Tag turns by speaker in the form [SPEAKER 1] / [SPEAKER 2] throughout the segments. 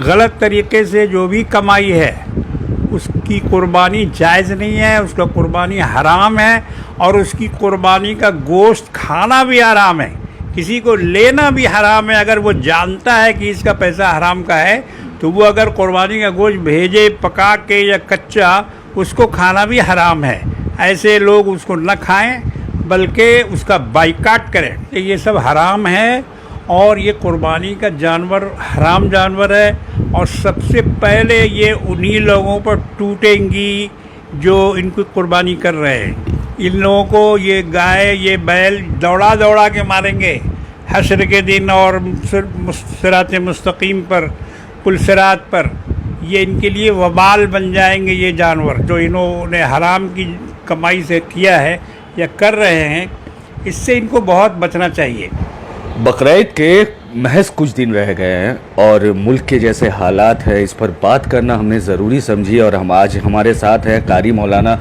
[SPEAKER 1] غلط طریقے سے جو بھی کمائی ہے اس کی قربانی جائز نہیں ہے، اس کا قربانی حرام ہے، اور اس کی قربانی کا گوشت کھانا بھی حرام ہے، کسی کو لینا بھی حرام ہے۔ اگر وہ جانتا ہے کہ اس کا پیسہ حرام کا ہے تو وہ اگر قربانی کا گوشت بھیجے پکا کے یا کچا، اس کو کھانا بھی حرام ہے۔ ایسے لوگ اس کو نہ کھائیں بلکہ اس کا بائیکاٹ کریں کہ یہ سب حرام ہے، اور یہ قربانی کا جانور حرام جانور ہے، اور سب سے پہلے یہ انہی لوگوں پر ٹوٹیں گی جو ان کو قربانی کر رہے ہیں۔ ان لوگوں کو یہ گائے یہ بیل دوڑا دوڑا کے ماریں گے حشر کے دن، اور صراط مستقیم پر پل صراط پر یہ ان کے لیے وبال بن جائیں گے۔ یہ جانور جو انہوں نے حرام کی کمائی سے کیا ہے یا کر رہے ہیں، اس سے ان کو بہت بچنا چاہیے۔
[SPEAKER 2] بقرعید کے محض کچھ دن رہ گئے ہیں اور ملک کے جیسے حالات ہے، اس پر بات کرنا ہم نے ضروری سمجھی، اور ہم آج ہمارے ساتھ ہیں قاری مولانا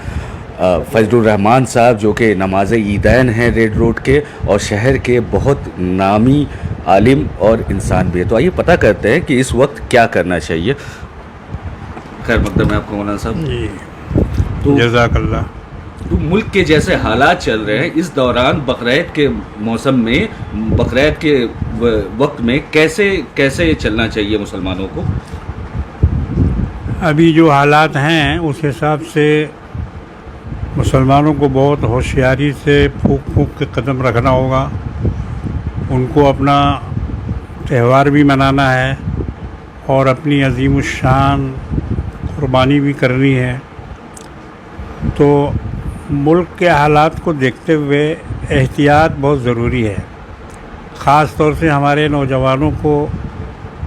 [SPEAKER 2] فضل الرحمان صاحب، جو کہ نماز عیدین ہیں ریڈ روڈ کے، اور شہر کے بہت نامی عالم اور انسان بھی ہے۔ تو آئیے پتہ کرتے ہیں کہ اس وقت کیا کرنا چاہیے۔ خیر مقدم ہے آپ کو مولانا صاحب۔
[SPEAKER 1] جی
[SPEAKER 2] تو
[SPEAKER 1] جزاک اللہ۔
[SPEAKER 2] تو ملک کے جیسے حالات چل رہے ہیں، اس دوران بقرعید کے موسم میں، بقرعید کے وقت میں کیسے چلنا چاہیے مسلمانوں کو؟
[SPEAKER 1] ابھی جو حالات ہیں اس حساب سے مسلمانوں کو بہت ہوشیاری سے پھونک پھونک کے قدم رکھنا ہوگا۔ ان کو اپنا تہوار بھی منانا ہے اور اپنی عظیم الشان قربانی بھی کرنی ہے۔ تو ملک کے حالات کو دیکھتے ہوئے احتیاط بہت ضروری ہے۔ خاص طور سے ہمارے نوجوانوں کو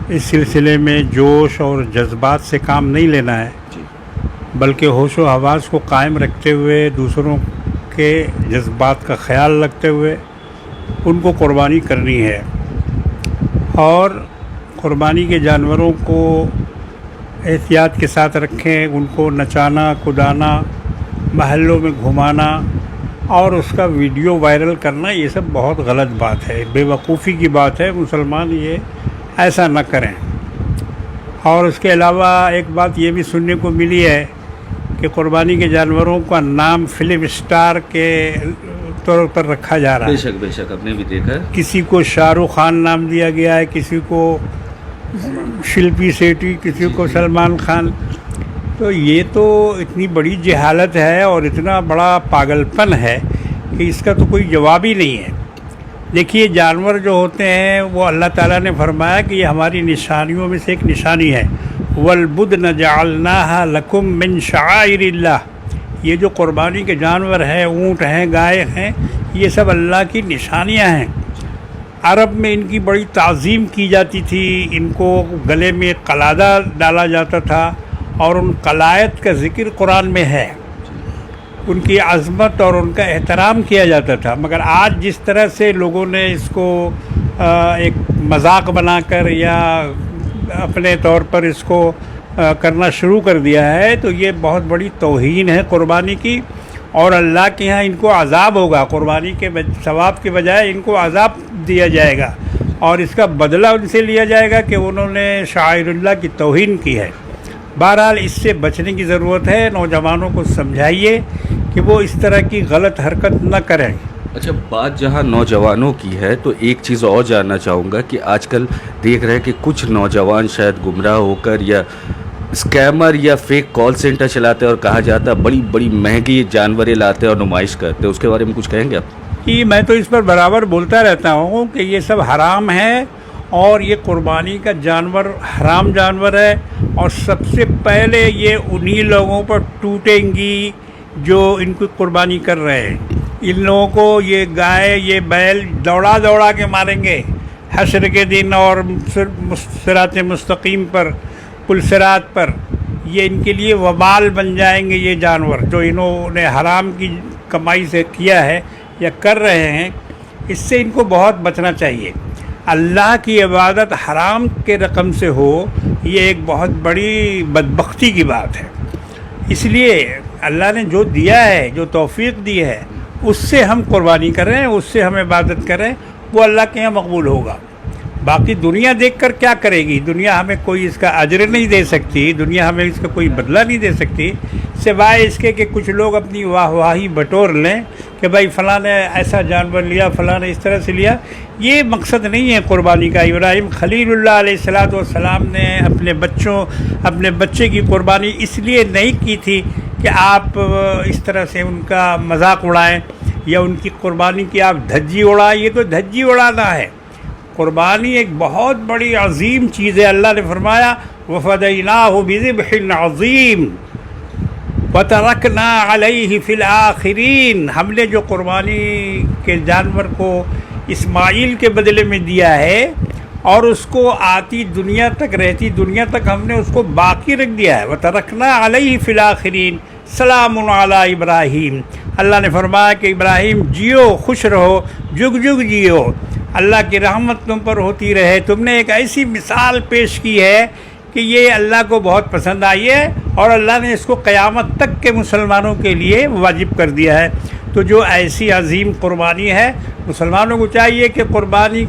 [SPEAKER 1] اس سلسلے میں جوش اور جذبات سے کام نہیں لینا ہے، بلکہ ہوش و حواس کو قائم رکھتے ہوئے، دوسروں کے جذبات کا خیال رکھتے ہوئے ان کو قربانی کرنی ہے۔ اور قربانی کے جانوروں کو احتیاط کے ساتھ رکھیں، ان کو نچانا کدانا، محلوں میں گھمانا اور اس کا ویڈیو وائرل کرنا، یہ سب بہت غلط بات ہے، بے وقوفی کی بات ہے۔ مسلمان یہ ایسا نہ کریں۔ اور اس کے علاوہ ایک بات یہ بھی سننے کو ملی ہے کہ قربانی کے جانوروں کا نام فلم اسٹار کے طور پر رکھا جا رہا ہے۔
[SPEAKER 2] بے شک آپ نے بھی دیکھا ہے۔
[SPEAKER 1] کسی کو شاہ رخ خان نام دیا گیا ہے، کسی کو شلپی سیٹھی، کسی کو سلمان خان۔ تو یہ تو اتنی بڑی جہالت ہے اور اتنا بڑا پاگل پن ہے کہ اس کا تو کوئی جواب ہی نہیں ہے۔ دیکھیے جانور جو ہوتے ہیں وہ اللہ تعالیٰ نے فرمایا کہ یہ ہماری نشانیوں میں سے ایک نشانی ہے۔ وَالْبُدْنَ جَعَلْنَاهَا لَكُمْ مِنْ شَعَائِرِ اللَّهِ۔ یہ جو قربانی کے جانور ہیں، اونٹ ہیں، گائے ہیں، یہ سب اللہ کی نشانیاں ہیں۔ عرب میں ان کی بڑی تعظیم کی جاتی تھی، ان کو گلے میں قلادہ ڈالا جاتا تھا، اور ان قلائد کا ذکر قرآن میں ہے۔ ان کی عظمت اور ان کا احترام کیا جاتا تھا۔ مگر آج جس طرح سے لوگوں نے اس کو ایک مذاق بنا کر یا اپنے طور پر اس کو کرنا شروع کر دیا ہے، تو یہ بہت بڑی توہین ہے قربانی کی، اور اللہ کے ہاں ان کو عذاب ہوگا۔ قربانی کے ثواب کے بجائے ان کو عذاب دیا جائے گا، اور اس کا بدلہ ان سے لیا جائے گا کہ انہوں نے شعائر اللہ کی توہین کی ہے۔ بہرحال اس سے بچنے کی ضرورت ہے۔ نوجوانوں کو سمجھائیے کہ وہ اس طرح کی غلط حرکت نہ کریں۔
[SPEAKER 2] اچھا، بات جہاں نوجوانوں کی ہے تو ایک چیز اور جاننا چاہوں گا کہ آج کل دیکھ رہے ہیں کہ کچھ نوجوان شاید گمراہ ہو کر یا اسکیمر یا فیک کال سینٹر چلاتے ہیں، اور کہا جاتا ہے بڑی بڑی مہنگی جانوریں لاتے ہیں اور نمائش کرتے ہیں۔ اس کے بارے میں کچھ کہیں گے آپ؟
[SPEAKER 1] کہ میں تو اس پر برابر بولتا رہتا ہوں کہ یہ سب حرام ہے، اور یہ قربانی کا جانور حرام جانور ہے، اور سب سے پہلے یہ انہی لوگوں پر ٹوٹیں گی جو ان کو قربانی کر رہے ہیں۔ ان لوگوں کو یہ گائے یہ بیل دوڑا دوڑا کے ماریں گے حشر کے دن، اور صراط مستقیم پر پل صراط پر یہ ان کے لیے وبال بن جائیں گے۔ یہ جانور جو انہوں نے حرام کی کمائی سے کیا ہے یا کر رہے ہیں، اس سے ان کو بہت بچنا چاہیے۔ اللہ کی عبادت حرام کے رقم سے ہو، یہ ایک بہت بڑی بدبختی کی بات ہے۔ اس لیے اللہ نے جو دیا ہے، جو توفیق دی ہے، اس سے ہم قربانی کریں، اس سے ہم عبادت کریں، وہ اللہ کے یہاں مقبول ہوگا۔ باقی دنیا دیکھ کر کیا کرے گی؟ دنیا ہمیں کوئی اس کا اجر نہیں دے سکتی، دنیا ہمیں اس کا کوئی بدلہ نہیں دے سکتی، سوائے اس کے کہ کچھ لوگ اپنی واہ واہی بٹور لیں کہ بھائی فلاں نے ایسا جانور لیا، فلاں نے اس طرح سے لیا۔ یہ مقصد نہیں ہے قربانی کا۔ ابراہیم خلیل اللہ علیہ السلام نے اپنے بچے کی قربانی اس لیے نہیں کی تھی کہ آپ اس طرح سے ان کا مذاق اڑائیں یا ان کی قربانی کی آپ دھجی اڑائیں۔ یہ تو دھجی اڑانا ہے۔ قربانی ایک بہت بڑی عظیم چیز ہے۔ اللہ نے فرمایا وَفَدَيْنَاهُ بِذِبْحٍ عَظِيمٍ وَتَرَكْنَا عَلَيْهِ فِي الْآخِرِينَ۔ ہم نے جو قربانی کے جانور کو اسماعیل کے بدلے میں دیا ہے اور اس کو آتی دنیا تک، رہتی دنیا تک ہم نے اس کو باقی رکھ دیا ہے۔ وَتَرَكْنَا عَلَيْهِ فِي الْآخِرِينَ سَلَامٌ عَلَىٰ إِبْرَاهِيمَ۔ اللہ نے فرمایا کہ ابراہیم جیو، خوش رہو، جگ جگ جیو، اللہ کی رحمت تم پر ہوتی رہے۔ تم نے ایک ایسی مثال پیش کی ہے کہ یہ اللہ کو بہت پسند آئی ہے اور اللہ نے اس کو قیامت تک کے مسلمانوں کے لیے واجب کر دیا ہے۔ تو جو ایسی عظیم قربانی ہے، مسلمانوں کو چاہیے کہ قربانی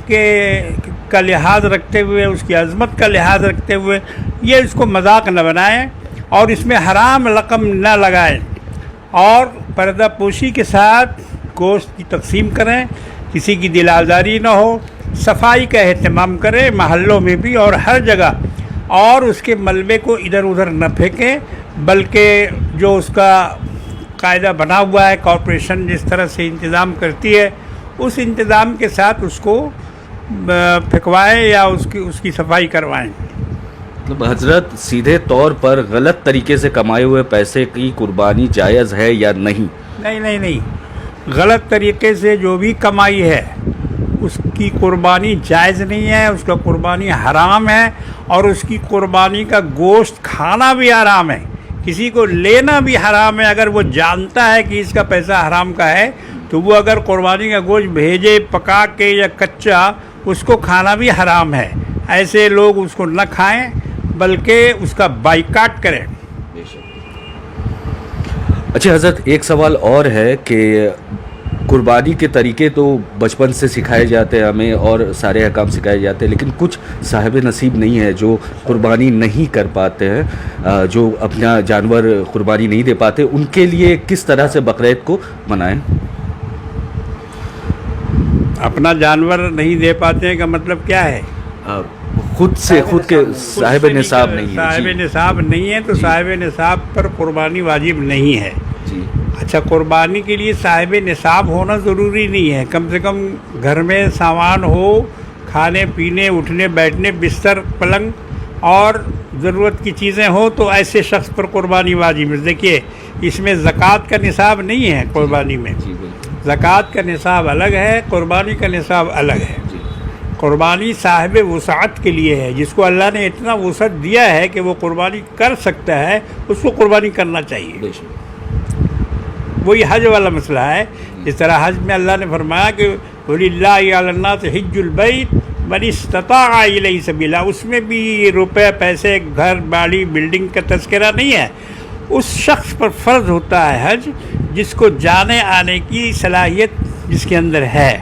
[SPEAKER 1] کا لحاظ رکھتے ہوئے، اس کی عظمت کا لحاظ رکھتے ہوئے یہ اس کو مذاق نہ بنائیں اور اس میں حرام رقم نہ لگائیں اور پردہ پوشی کے ساتھ گوشت کی تقسیم کریں، کسی کی دل آزاری نہ ہو، صفائی کا اہتمام کریں محلوں میں بھی اور ہر جگہ، اور اس کے ملبے کو ادھر ادھر نہ پھینکیں، بلکہ جو اس کا قاعدہ بنا ہوا ہے، کارپوریشن جس طرح سے انتظام کرتی ہے اس انتظام کے ساتھ اس کو پھینکوائیں یا اس کی صفائی کروائیں۔
[SPEAKER 2] مطلب حضرت سیدھے طور پر غلط طریقے سے کمائے ہوئے پیسے کی قربانی جائز ہے یا نہیں؟
[SPEAKER 1] نہیں، غلط طریقے سے جو بھی کمائی ہے اس کی قربانی جائز نہیں ہے، اس کا قربانی حرام ہے، اور اس کی قربانی کا گوشت کھانا بھی حرام ہے، کسی کو لینا بھی حرام ہے۔ اگر وہ جانتا ہے کہ اس کا پیسہ حرام کا ہے تو وہ اگر قربانی کا گوشت بھیجے پکا کے یا کچا، اس کو کھانا بھی حرام ہے۔ ایسے لوگ اس کو نہ کھائیں بلکہ اس کا بائیکاٹ کریں۔
[SPEAKER 2] اچھا حضرت، ایک سوال اور ہے کہ قربانی کے طریقے تو بچپن سے سکھائے جاتے ہیں ہمیں اور سارے احکام سکھائے جاتے ہیں، لیکن کچھ صاحب نصیب نہیں ہے جو قربانی نہیں کر پاتے ہیں، جو اپنا جانور قربانی نہیں دے پاتے، ان کے لیے کس طرح سے بقرعید کو منائیں؟
[SPEAKER 1] اپنا جانور نہیں دے پاتے ہیں کا مطلب کیا ہے؟
[SPEAKER 2] خود کے صاحب نصاب نہیں ہے۔
[SPEAKER 1] صاحب نصاب نہیں ہے تو صاحب نصاب پر قربانی واجب نہیں ہے۔
[SPEAKER 2] جی
[SPEAKER 1] اچھا، قربانی کے لیے صاحب نصاب ہونا ضروری نہیں ہے، کم سے کم گھر میں سامان ہو، کھانے پینے، اٹھنے بیٹھنے، بستر، پلنگ اور ضرورت کی چیزیں ہوں تو ایسے شخص پر قربانی واجب ہے۔ دیکھیے، اس میں زکوٰۃ کا نصاب نہیں ہے قربانی میں، زکوٰۃ کا نصاب الگ ہے، قربانی کا نصاب الگ ہے۔ قربانی صاحب وسعت کے لیے ہے، جس کو اللہ نے اتنا وسعت دیا ہے کہ وہ قربانی کر سکتا ہے، اس کو قربانی کرنا چاہیے۔ وہی حج والا مسئلہ ہے، جس طرح حج میں اللہ نے فرمایا کہ وَلِلَّهِ عَلَى النَّاسِ حِجُّ الْبَيْتِ مَنِ اسْتَطَاعَ إِلَيْهِ سَبِيلًا، اس میں بھی روپے، پیسے، گھر باڑی، بلڈنگ کا تذکرہ نہیں ہے۔ اس شخص پر فرض ہوتا ہے حج جس کو جانے آنے کی صلاحیت جس کے اندر ہے،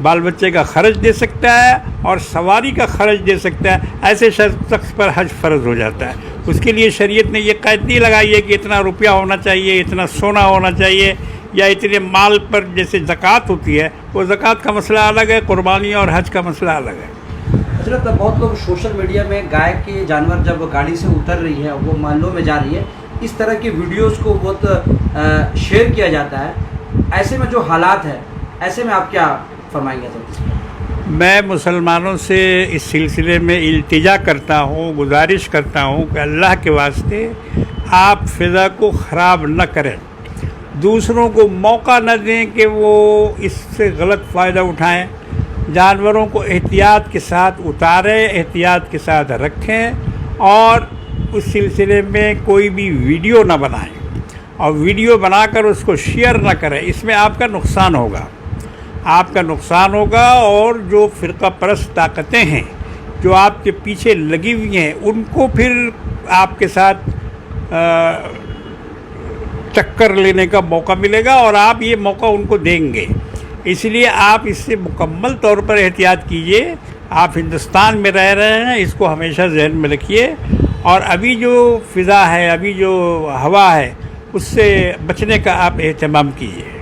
[SPEAKER 1] بال بچے کا خرچ دے سکتا ہے اور سواری کا خرچ دے سکتا ہے، ایسے شخص پر حج فرض ہو جاتا ہے۔ اس کے لیے شریعت نے یہ قید نہیں لگائی ہے کہ اتنا روپیہ ہونا چاہیے، اتنا سونا ہونا چاہیے یا اتنے مال پر جیسے زکوٰۃ ہوتی ہے، وہ زکوٰۃ کا مسئلہ الگ ہے، قربانی اور حج کا مسئلہ الگ ہے۔
[SPEAKER 3] حضرت، بہت لوگ سوشل میڈیا میں گائے کے جانور جب گاڑی سے اتر رہی ہے، وہ محلوں میں جا رہی ہے، اس طرح کی ویڈیوز کو بہت شیئر کیا جاتا ہے۔ ایسے میں جو حالات ہے، ایسے میں آپ کیا فرمائیں گے سر؟
[SPEAKER 1] میں مسلمانوں سے اس سلسلے میں التجا کرتا ہوں، گزارش کرتا ہوں کہ اللہ کے واسطے آپ فضا کو خراب نہ کریں، دوسروں کو موقع نہ دیں کہ وہ اس سے غلط فائدہ اٹھائیں، جانوروں کو احتیاط کے ساتھ اتاریں، احتیاط کے ساتھ رکھیں اور اس سلسلے میں کوئی بھی ویڈیو نہ بنائیں اور ویڈیو بنا کر اس کو شیئر نہ کریں، اس میں آپ کا نقصان ہوگا، آپ کا نقصان ہوگا۔ اور جو فرقہ پرست طاقتیں ہیں جو آپ کے پیچھے لگی ہوئی ہیں، ان کو پھر آپ کے ساتھ ٹکر لینے کا موقع ملے گا اور آپ یہ موقع ان کو دیں گے۔ اس لیے آپ اس سے مکمل طور پر احتیاط کیجئے آپ ہندوستان میں رہ رہے ہیں، اس کو ہمیشہ ذہن میں رکھیے، اور ابھی جو فضا ہے، ابھی جو ہوا ہے، اس سے بچنے کا آپ اہتمام کیجیے۔